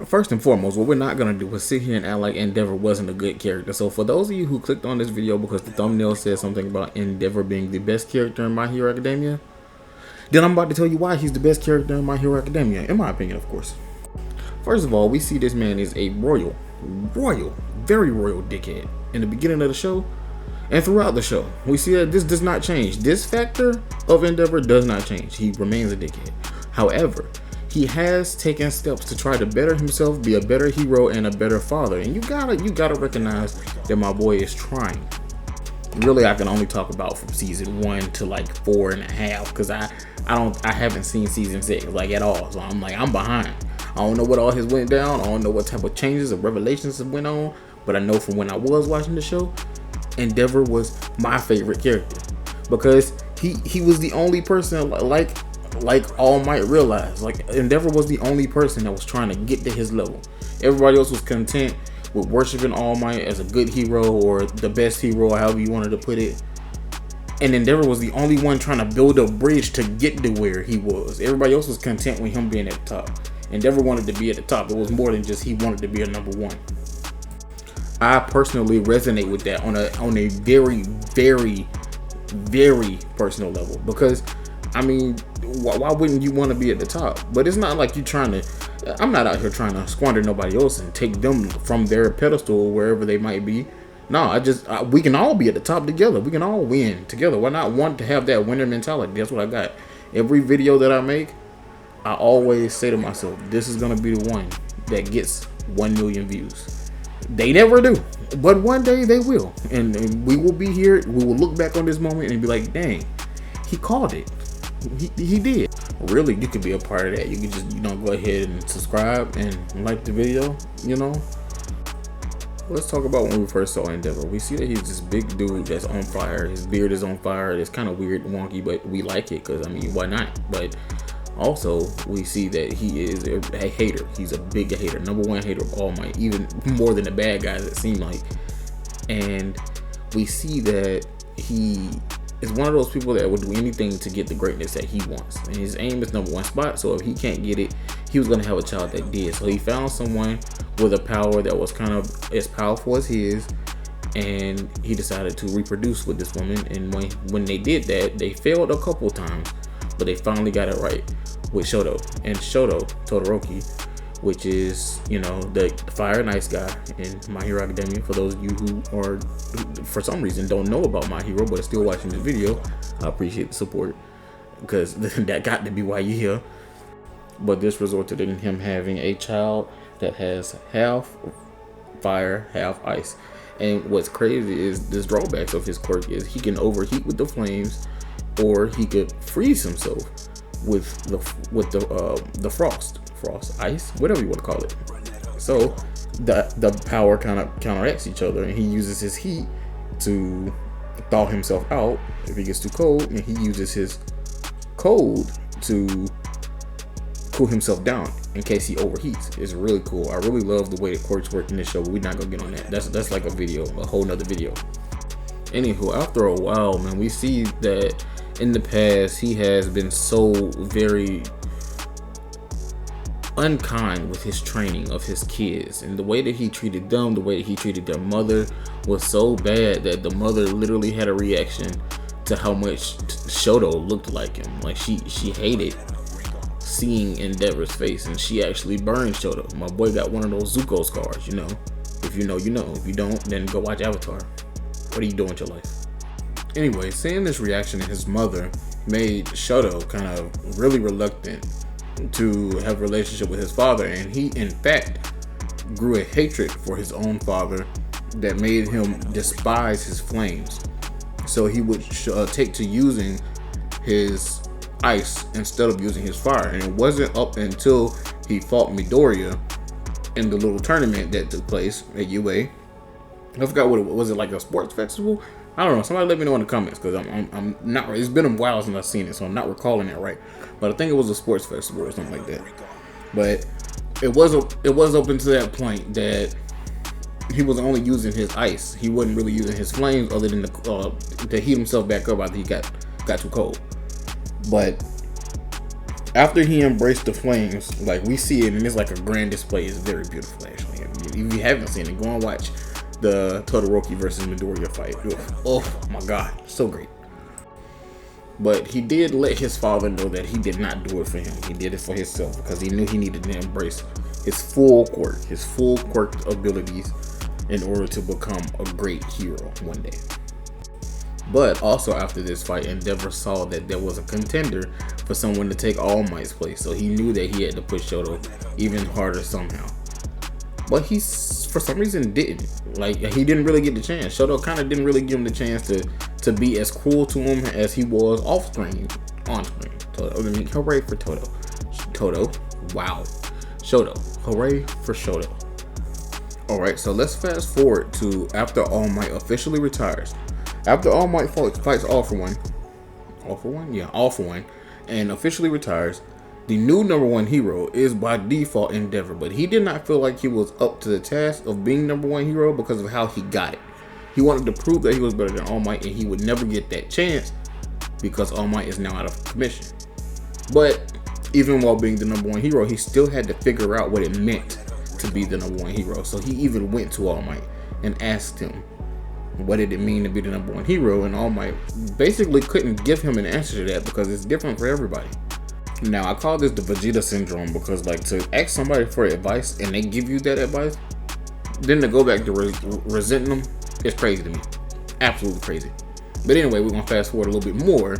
First and foremost, what we're not gonna do is sit here and act like Endeavor wasn't a good character. So for those of you who clicked on this video because the thumbnail said something about Endeavor being the best character in My Hero Academia, then I'm about to tell you why he's the best character in My Hero Academia, in my opinion, of course. First of all, we see this man is a very royal dickhead in the beginning of the show and throughout the show. We see that this does not change. This factor of Endeavor does not change. He remains a dickhead. However, he has taken steps to try to better himself, be a better hero, and a better father. And you gotta recognize that my boy is trying. Really, I can only talk about from season 1 to like 4.5 because I haven't seen season 6 like at all. So I'm behind. I don't know what all has went down. I don't know what type of changes or revelations that went on. But I know from when I was watching the show, Endeavor was my favorite character because he was the only person like All Might realized. Like Endeavor was the only person that was trying to get to his level. Everybody else was content with worshiping All Might as a good hero or the best hero, however you wanted to put it. And Endeavor was the only one trying to build a bridge to get to where he was. Everybody else was content with him being at the top. Endeavor wanted to be at the top. It was more than just he wanted to be a number one. I personally resonate with that on a very personal level because I mean, why wouldn't you want to be at the top? But it's not like you trying to. I'm not out here trying to squander nobody else and take them from their pedestal wherever they might be. No, we can all be at the top together. We can all win together. Why not want to have that winner mentality? That's what I got. Every video that I make, I always say to myself, this is gonna be the one that gets 1 million views. They never do, but one day they will, and we will be here. We will look back on this moment and be like, dang, he called it. He did. Really, you could be a part of that. You could just go ahead and subscribe and like the video. Let's talk about when we first saw Endeavor. We see that he's this big dude that's on fire. His beard is on fire. It's kind of weird and wonky, but we like it because I mean, why not? But also, we see that he is a hater. He's a big hater, number one hater of All Might, even more than the bad guys it seem like. And we see that he is one of those people that will do anything to get the greatness that he wants. And his aim is number one spot. So if he can't get it, he was going to have a child that did. So he found someone with a power that was kind of as powerful as his. And he decided to reproduce with this woman. And when they did that, they failed a couple times. But they finally got it right with Shoto. And Shoto, Todoroki, which is, the fire and ice guy in My Hero Academia. For those of you who for some reason, don't know about My Hero, but are still watching this video, I appreciate the support. Because that got to be why you're here. But this resulted in him having a child that has half fire, half ice. And what's crazy is this drawbacks of his quirk is he can overheat with the flames, or he could freeze himself with the frost, ice, whatever you want to call it. So the power kind of counteracts each other, and he uses his heat to thaw himself out if he gets too cold, and he uses his cold to cool himself down in case he overheats. It's really cool. I really love the way the quirks work in this show, but we're not gonna get on that. That's like a whole nother video. Anywho, after a while, man, we see that in the past he has been so very unkind with his training of his kids, and the way that he treated them, the way that he treated their mother was so bad that the mother literally had a reaction to how much Shoto looked like him. Like she hated seeing Endeavor's face, and she actually burned Shoto. My boy got one of those Zuko scars. If you know, you know. If you don't, then go watch Avatar. What are you doing with your life? Anyway, seeing this reaction in his mother made Shoto kind of really reluctant to have a relationship with his father, and he in fact grew a hatred for his own father that made him despise his flames. So he would take to using his ice instead of using his fire, and it wasn't up until he fought Midoriya in the little tournament that took place at UA. I forgot what it was. Was it like a sports festival? I don't know. Somebody let me know in the comments because I'm not. It's been a while since I've seen it, so I'm not recalling it right. But I think it was a sports festival or something like that. But it was up until that point that he was only using his ice. He wasn't really using his flames, other than to heat himself back up after he got too cold. But After he embraced the flames, like we see it, and it's like a grand display. It's very beautiful, actually. If you haven't seen it, go and watch the Todoroki versus Midoriya fight. Oh my god, so great. But he did let his father know that he did not do it for him. He did it for himself because he knew he needed to embrace his full quirk abilities in order to become a great hero one day. But also after this fight, Endeavor saw that there was a contender for someone to take All Might's place. So he knew that he had to push Shoto even harder somehow. But he, for some reason, didn't. Like, he didn't really get the chance. Shoto kind of didn't really give him the chance to be as cruel to him as he was off screen, on screen. I mean, hooray for Shoto. Wow. Shoto. Hooray for Shoto. Alright, so let's fast forward to after All Might officially retires. After All Might fights All For One, and officially retires, the new #1 hero is by default Endeavor, but he did not feel like he was up to the task of being #1 hero because of how he got it. He wanted to prove that he was better than All Might, and he would never get that chance because All Might is now out of commission. But even while being the #1 hero, he still had to figure out what it meant to be the #1 hero. So he even went to All Might and asked him, what did it mean to be the #1 hero? And All Might basically couldn't give him an answer to that because it's different for everybody. Now, I call this the Vegeta syndrome because, like, to ask somebody for advice and they give you that advice, then to go back to resenting them, it's crazy to me. Absolutely crazy. But anyway, we're going to fast forward a little bit more.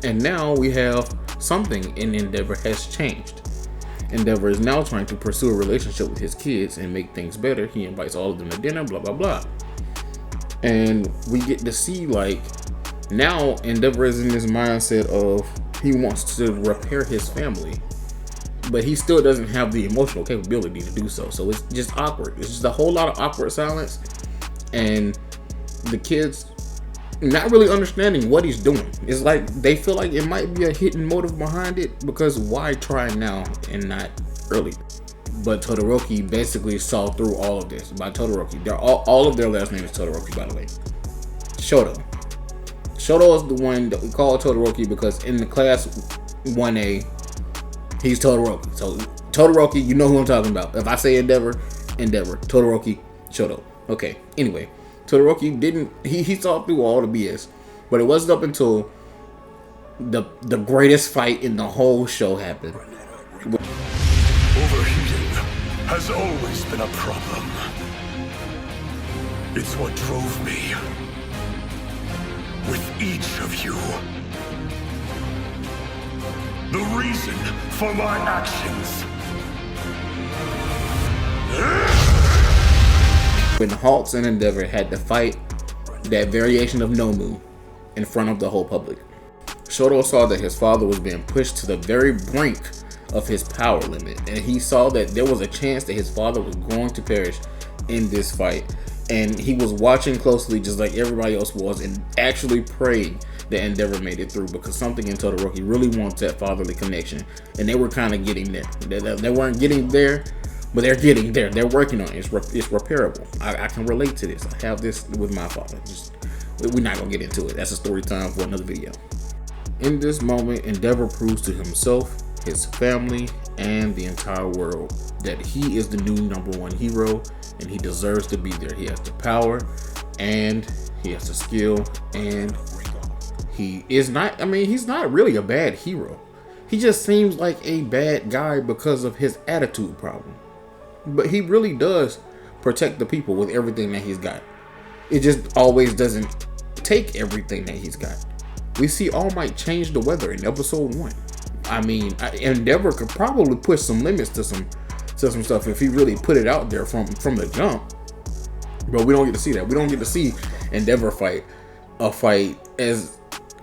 And now we have something in Endeavor has changed. Endeavor is now trying to pursue a relationship with his kids and make things better. He invites all of them to dinner, blah, blah, blah. And we get to see, like, now Endeavor is in this mindset of he wants to repair his family, but he still doesn't have the emotional capability to do so. So it's just awkward. It's just a whole lot of awkward silence, and the kids not really understanding what he's doing. It's like they feel like it might be a hidden motive behind it, because why try now and not early? But Todoroki basically saw through all of this. By Todoroki, they're all of their last name is Todoroki, by the way. Shoto is the one that we call Todoroki because in the class 1A, he's Todoroki. So Todoroki, you know who I'm talking about. If I say Endeavor, Todoroki, Shoto. Okay, anyway, Todoroki didn't, he saw through all the BS, but it wasn't up until the greatest fight in the whole show happened. Overheating has always been a problem. It's what drove me with each of you. The reason for my actions. When Haltz and Endeavor had to fight that variation of Nomu in front of the whole public, Shoto saw that his father was being pushed to the very brink of his power limit, and he saw that there was a chance that his father was going to perish in this fight. And he was watching closely just like everybody else was, and actually praying that Endeavor made it through, because something in Todoroki really wants that fatherly connection, and they were kind of getting there. They weren't getting there, but they're getting there. They're working on it. It's repairable. I can relate to this. I have this with my father. We're not going to get into it. That's a story time for another video. In this moment, Endeavor proves to himself, his family, and the entire world that he is the new #1 hero, and he deserves to be there. He has the power, and he has the skill, and he is not, he's not really a bad hero. He just seems like a bad guy because of his attitude problem. But he really does protect the people with everything that he's got. It just always doesn't take everything that he's got. We see All Might change the weather in episode 1. Endeavor could probably push some limits to some stuff if he really put it out there from the jump. But we don't get to see that. We don't get to see Endeavor fight a fight as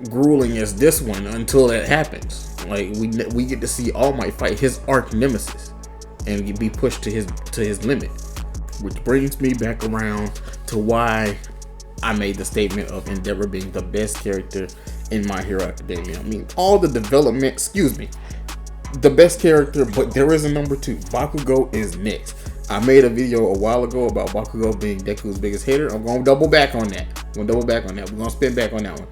grueling as this one until that happens. Like we get to see All Might fight his arch nemesis and be pushed to his limit. Which brings me back around to why I made the statement of Endeavor being the best character in My Hero Academia. All the development, the best character, but there is a #2. Bakugo is next. I made a video a while ago about Bakugo being Deku's biggest hater. I'm going to double back on that. We're going to spin back on that one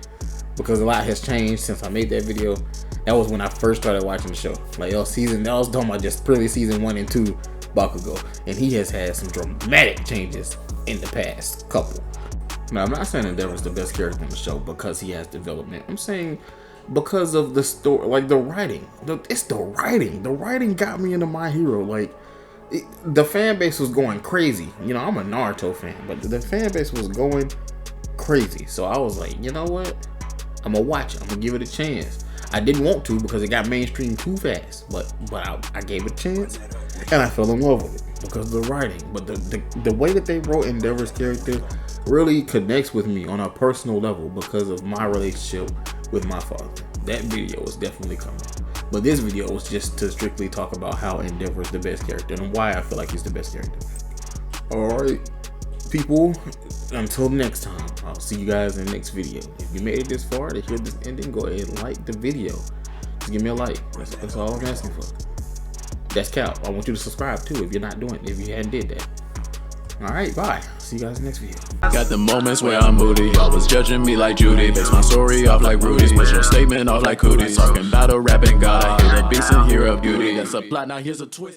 because a lot has changed since I made that video. That was when I first started watching the show. Like, I was talking about just purely season 1 and 2 Bakugo. And he has had some dramatic changes in the past couple. Now, I'm not saying Endeavor's the best character in the show because he has development. I'm saying because of the story, like the writing. It's the writing. The writing got me into My Hero. Like, the fan base was going crazy. You know, I'm a Naruto fan, but the fan base was going crazy. So I was like, you know what? I'm gonna watch it. I'm gonna give it a chance. I didn't want to because it got mainstream too fast, but I gave it a chance and I fell in love with it because of the writing. But the way that they wrote Endeavor's character really connects with me on a personal level because of my relationship with my father. That video was definitely coming. But this video was just to strictly talk about how Endeavor is the best character and why I feel like he's the best character. Alright, people, until next time, I'll see you guys in the next video. If you made it this far to hear this ending, go ahead and like the video. Just give me a like. That's all I'm asking for. That's Cal. I want you to subscribe too if you're not doing it, if you hadn't did that. Alright, bye. See you guys in the next video. Got the moments where I'm moody. Y'all was judging me like Judy. Base my story off like Rudy's. Push your statement off like cooties. Talking battle, rapping God. I hear the beats and hear of beauty. That's a plot, now here's a twist.